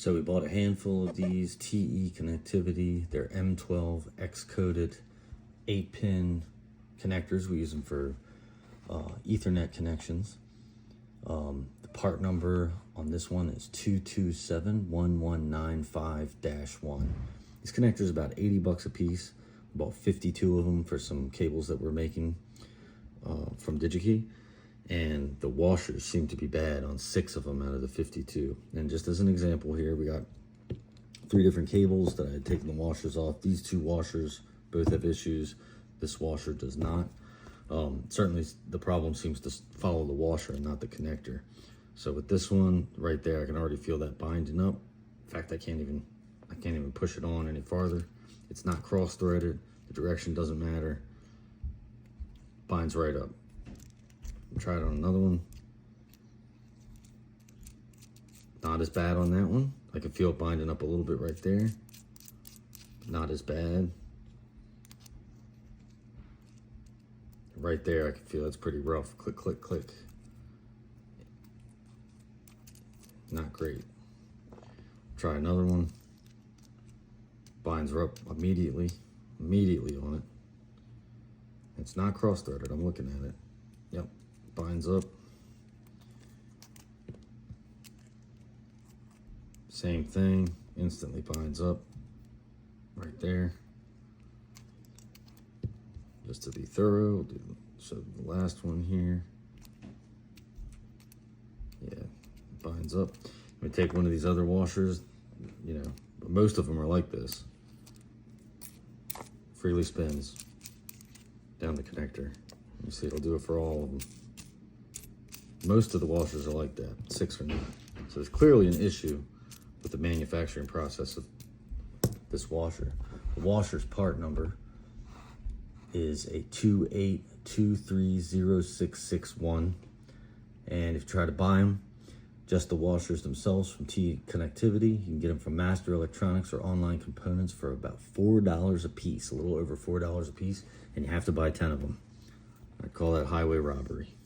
So we bought a handful of these TE Connectivity. They're M12 X-coded 8-pin connectors. We use them for Ethernet connections. The part number on this one is 2271195-1. These connectors are about 80 bucks a piece. Bought 52 of them for some cables that we're making from DigiKey. And the washers seem to be bad on 6 of them out of the 52. And just as an example here, we got 3 different cables that I had taken the washers off. These 2 washers both have issues. This washer does not. Certainly the problem seems to follow the washer and not the connector. So with this one right there, I can already feel that binding up. In fact, I can't even push it on any farther. It's not cross-threaded. The direction doesn't matter. Binds right up. Try it on another one. Not as bad on that one. I can feel it binding up a little bit right there. Not as bad. Right there, I can feel it's pretty rough. Click, click, click. Not great. Try another one. Binds up immediately on it. It's not cross-threaded. I'm looking at it. Yep. Binds up. Same thing, instantly binds up right there. Just to be thorough, we'll show the last one here. Yeah, binds up. Let me take one of these other washers, but most of them are like this. Freely spins down the connector. Let me see, it'll do it for all of them. Most of the washers are like that, 6 are not. So there's clearly an issue with the manufacturing process of this washer. The washer's part number is a 28230661. And if you try to buy them, just the washers themselves from TE Connectivity, you can get them from Master Electronics or Online Components for about $4 a piece, a little over $4 a piece, and you have to buy 10 of them. I call that highway robbery.